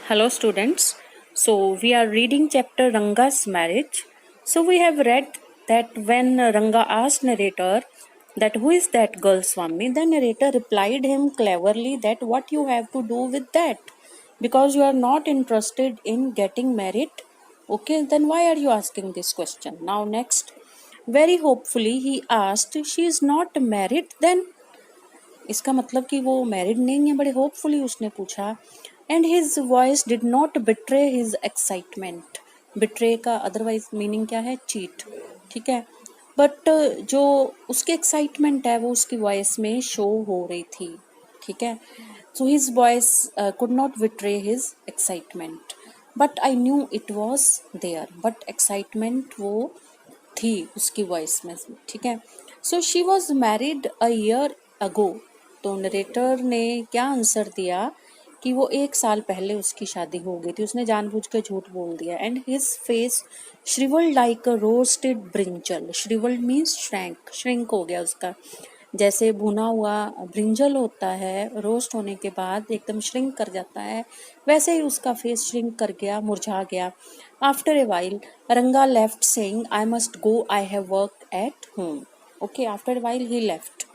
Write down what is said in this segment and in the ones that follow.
Hello, students. So, we are reading chapter Ranga's marriage. So, we have read that when Ranga asked narrator that who is that girl Swami, the narrator replied him cleverly that what you have to do with that, because you are not interested in getting married. Okay, then why are you asking this question? Now, next, very hopefully, he asked, she is not married then? इसका मतलब कि वो married नहीं है, बड़े hopefully उसने पूछा. And his voice did not betray his excitement. Betray का अदरवाइज मीनिंग क्या है? चीट. ठीक है, बट जो उसकी एक्साइटमेंट है वो उसकी वॉइस में शो हो रही थी. ठीक है, so his voice could not betray his excitement, but I knew it was there. But excitement वो थी उसकी वॉइस में. ठीक है, so she was married a year ago. तो नरेटर ने क्या आंसर दिया कि वो 1 साल पहले उसकी शादी हो गई थी. उसने जानबूझ के झूठ बोल दिया. And his face shrivelled like a roasted brinjal. Shrivelled means shrink हो गया उसका. जैसे भुना हुआ ब्रिंजल होता है, रोस्ट होने के बाद एकदम श्रिंक कर जाता है, वैसे ही उसका फेस श्रिंक कर गया, मुरझा गया. आफ्टर ए वाइल रंगा left saying I must go, I have work at home. Okay, after a while he left.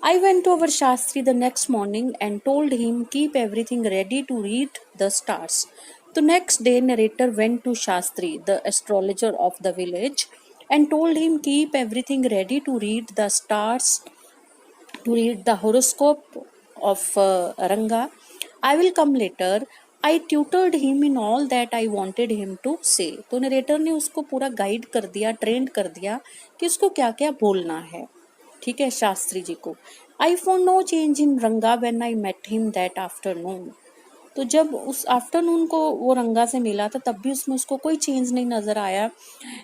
I went to our Shastri the next morning and told him keep everything ready to read the stars. The next day narrator went to Shastri, the astrologer of the village, and told him keep everything ready to read the stars, to read the horoscope of Ranga. I will come later. I tutored him in all that I wanted him to say. तो narrator ने उसको पूरा guide कर दिया, trend कर दिया कि उसको क्या क्या बोलना है. ठीक है, शास्त्री जी को. I found no change in Ranga when I met him that afternoon. तो जब उस आफ्टरनून को वो रंगा से मिला था तब भी उसमें उसको कोई चेंज नहीं नजर आया.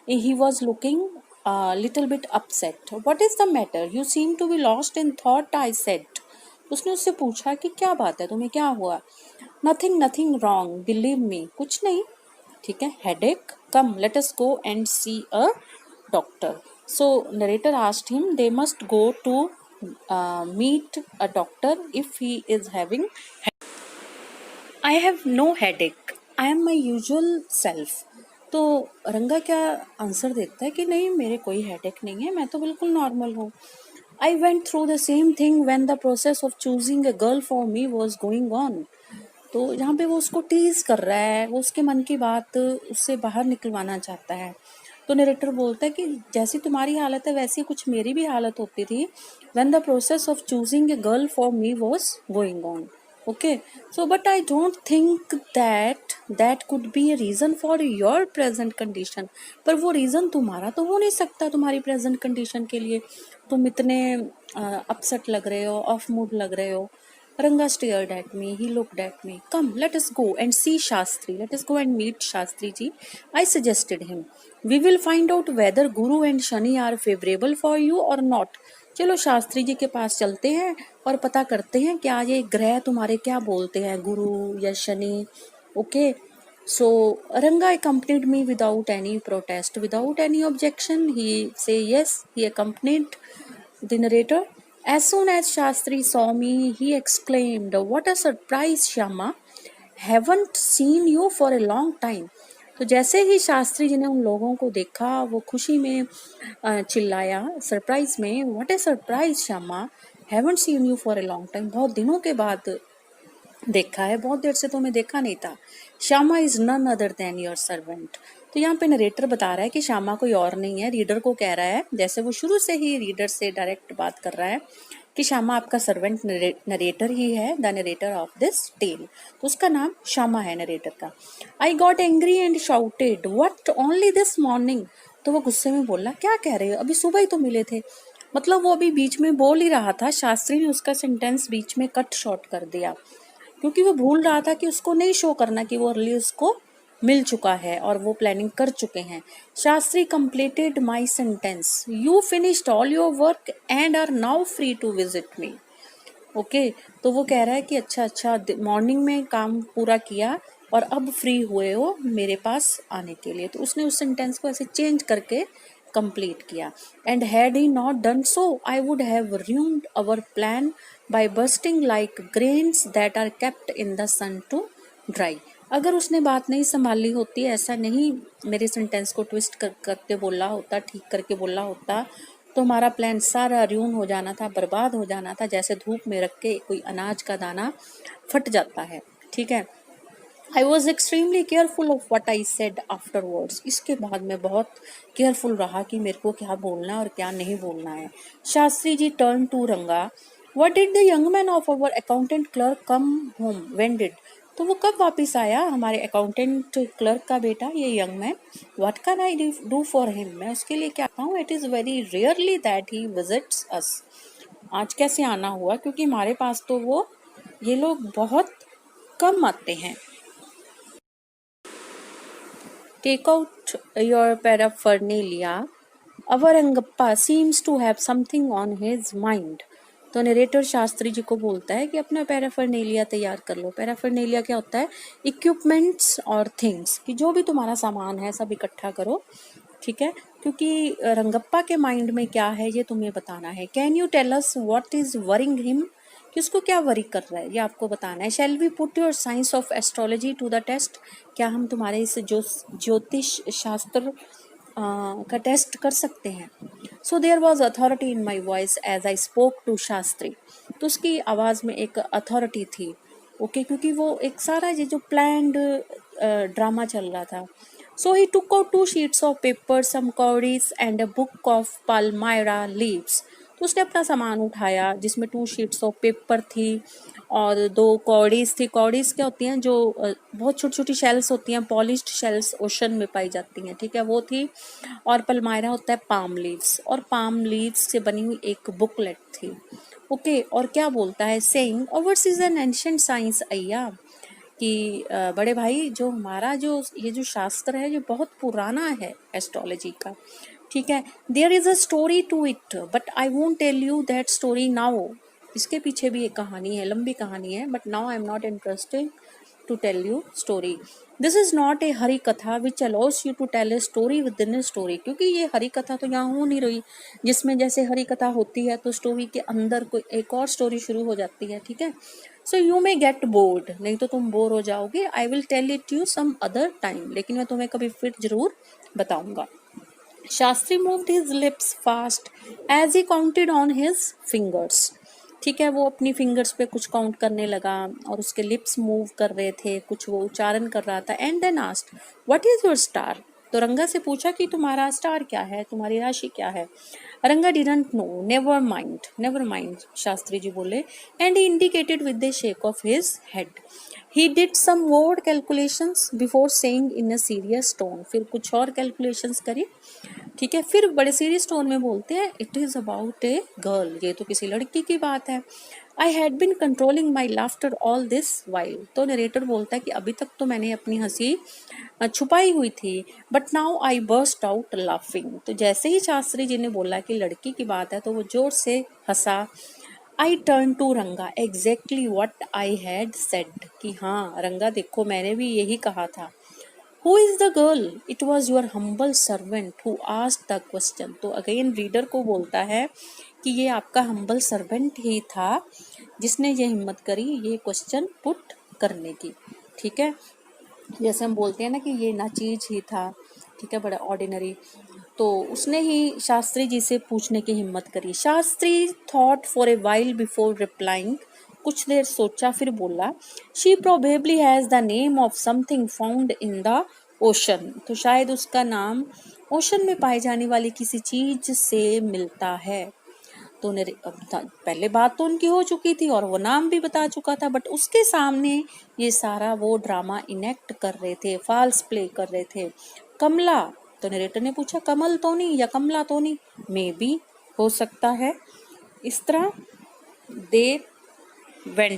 He was looking little bit upset. What is the matter, you seem to be lost in thought, I said. उसने उससे पूछा कि क्या बात है, तुम्हें क्या हुआ? Nothing nothing wrong, believe me, कुछ नहीं. ठीक है, headache, come let us go and see a doctor. So narrator asked him they must go to meet a doctor if he is having. I have no headache. I am my usual self. तो रंगा क्या answer देता है कि नहीं, मेरे कोई headache नहीं है, मैं तो बिल्कुल नॉर्मल हूँ. I went through the same thing when the process of choosing a girl for me was going on. तो यहाँ पे वो उसको टीज कर रहा है, वो उसके मन की बात उससे बाहर निकलवाना चाहता है. तो नरेटर बोलता है कि जैसी तुम्हारी हालत है वैसी कुछ मेरी भी हालत होती थी when the process of choosing a girl for me was going on. Okay, so but I don't think that could be a reason for your present condition. पर वो रीजन तुम्हारा तो हो नहीं सकता तुम्हारी प्रेजेंट कंडीशन के लिए. तुम इतने अपसेट लग रहे हो, ऑफ मूड लग रहे हो. Ranga stared at me. He looked at me. Come, let us go and see Shastri. Let us go and meet Shastri ji. I suggested him. We will find out whether Guru and Shani are favorable for you or not. चलो शास्त्री जी के पास चलते हैं और पता करते हैं क्या ये ग्रह तुम्हारे क्या बोलते हैं, गुरु या Shani. Okay, so Ranga accompanied me without any protest, without any objection. He say yes. He accompanied the narrator. As soon as Shastri saw me, he exclaimed, "What a surprise, Shyama! Haven't seen you for a long time." तो जैसे ही शास्त्री जी ने उन लोगों को देखा वो खुशी में चिल्लाया, सरप्राइज में, "What a surprise, Shyama! Haven't seen you for a long time." बहुत दिनों के बाद देखा है, बहुत देर से तो मैं देखा नहीं था. Shyama is none other than your servant. तो यहाँ पे नरेटर बता रहा है कि श्यामा कोई और नहीं है, रीडर को कह रहा है, जैसे वो शुरू से ही रीडर से डायरेक्ट बात कर रहा है कि श्यामा आपका सर्वेंट नरेटर ही है, the narrator of this tale. तो उसका नाम श्यामा है नरेटर का. I got angry and shouted, what, only this morning. तो वो गुस्से में बोला, क्या कह रहे हो, अभी सुबह ही तो मिले थे. मतलब वो अभी बीच में बोल ही रहा था, शास्त्री ने उसका सेंटेंस बीच में कट शॉर्ट कर दिया क्योंकि वो भूल रहा था कि उसको नहीं शो करना कि वो अर्ली उसको मिल चुका है और वो प्लानिंग कर चुके हैं. Shastri completed my sentence, you finished all your work and are now free to visit me. Okay, तो वो कह रहा है कि अच्छा मॉर्निंग में काम पूरा किया और अब फ्री हुए हो मेरे पास आने के लिए. तो उसने उस सेंटेंस को ऐसे चेंज करके कंप्लीट किया. And had he not done so I would have ruined our plan by bursting like grains that are kept in the sun to dry. अगर उसने बात नहीं संभाली होती, ऐसा नहीं मेरे सेंटेंस को ट्विस्ट करके बोला होता, ठीक करके बोला होता, तो हमारा प्लान सारा र्यून हो जाना था, बर्बाद हो जाना था, जैसे धूप में रख के कोई अनाज का दाना फट जाता है। ठीक है। I was extremely careful of what I said afterwards. इसके बाद मैं बहुत केयरफुल रहा कि मेरे को क्या बोलना और क्या नहीं बोलना है। शास्त्री जी टर्न टू रंगा। What did the young man of our accountant clerk come home when did. तो वो कब वापस आया, हमारे अकाउंटेंट क्लर्क का बेटा, ये young man. What can I do for him. मैं उसके लिए क्या कहूँ। It is very rarely that he visits us. आज कैसे आना हुआ, क्योंकि हमारे पास तो वो ये लोग बहुत कम आते हैं। Take out your paraphernalia. Avarangappa seems to have something on his mind. तो नरेटर शास्त्री जी को बोलता है कि अपना पैराफर्नेलिया तैयार कर लो। पैराफर्नेलिया क्या होता है, इक्विपमेंट्स और थिंग्स, कि जो भी तुम्हारा सामान है सब इकट्ठा करो। ठीक है, क्योंकि रंगप्पा के माइंड में क्या है ये तुम्हें बताना है। Can you tell us what is worrying him, कि उसको क्या वरी कर रहा है, ये आपको बताना है। Shall we put your science of astrology to the test. क्या हम तुम्हारे इस ज्योतिष शास्त्र का टेस्ट कर सकते हैं। So there was authority in my voice as I spoke to Shastri. तो उसकी आवाज़ में एक अथॉरिटी थी। ओके, क्योंकि वो एक सारा ये जो प्लान्ड ड्रामा चल रहा था। सो ही took out 2 sheets of paper, some cowries and a book of palmyra leaves. तो उसने अपना सामान उठाया जिसमें 2 sheets of paper थी और 2 कौड़ीज थी। कौड़ीज क्या होती हैं, जो बहुत छोटी छोटी शेल्स होती हैं, पॉलिश्ड शेल्स ओशन में पाई जाती हैं। ठीक है, वो थी। और पलमायरा होता है पाम लीव्स, और पाम लीव्स से बनी हुई एक बुकलेट थी। ओके, और क्या बोलता है, saying ours is an ancient science अय्या, कि बड़े भाई जो हमारा जो ये जो शास्त्र है ये बहुत पुराना है एस्ट्रोलॉजी का। ठीक है, there is a story to it but I won't tell you that story now. इसके पीछे भी एक कहानी है, लंबी कहानी है, but now I am not interested to tell you story. This is not a Hari katha which allows you to tell a story within a story, क्योंकि ये हरी कथा तो यहाँ हो नहीं रही, जिसमें जैसे हरी कथा होती है तो स्टोरी के अंदर कोई एक और स्टोरी शुरू हो जाती है। ठीक है, so you may get bored, नहीं तो तुम बोर हो जाओगे। I will tell it you some other time, लेकिन मैं तुम्हें कभी फिर जरूर बताऊंगा। Shastri moved his lips fast as he counted on his fingers. ठीक है, वो अपनी फिंगर्स पे कुछ काउंट करने लगा और उसके लिप्स मूव कर रहे थे, कुछ वो उच्चारण कर रहा था। And then asked what is your star. तो रंगा से पूछा कि तुम्हारा स्टार क्या है, तुम्हारी राशि क्या है। Ranga didn't know. Never mind, Shastri ji बोले। And he indicated with the shake of his head. He did some word calculations before saying in a serious tone. फिर कुछ और कैलकुलेशंस करी। ठीक है, फिर बड़े सीरियस टोन में बोलते हैं, it is about a girl, ये तो किसी लड़की की बात है। I had been controlling my laughter all this while. तो नरेटर बोलता है कि अभी तक तो मैंने अपनी हंसी छुपाई हुई थी, but now I burst out laughing. तो जैसे ही शास्त्री जी ने बोला कि लड़की की बात है तो वो जोर से हंसा। आई टर्न टू रंगा exactly what I had said, कि हाँ रंगा देखो मैंने भी यही कहा था। Who is the girl? It was your humble servant who asked the question. तो अगेन रीडर को बोलता है कि ये आपका हम्बल सर्वेंट ही था जिसने ये हिम्मत करी ये क्वेश्चन पुट करने की। ठीक है, जैसे हम बोलते हैं ना कि ये नाचीज ही था। ठीक है, बड़ा ऑर्डिनरी। तो उसने ही शास्त्री जी से पूछने की हिम्मत करी। Shastri thought for a while before replying. कुछ देर सोचा फिर बोला, she probably has the name of something found in the ocean. तो शायद उसका नाम ओशन में पाई जाने वाली किसी चीज से मिलता है। तो पहले बात तो उनकी हो चुकी थी और वो नाम भी बता चुका था, बट उसके सामने ये सारा वो ड्रामा इनेक्ट कर रहे थे, फाल्स प्ले कर रहे थे। कमला, तो नरेटर ने पूछा कमल तो नहीं या कमला तो नहीं, मे बी हो सकता है। इस तरह दे वेंट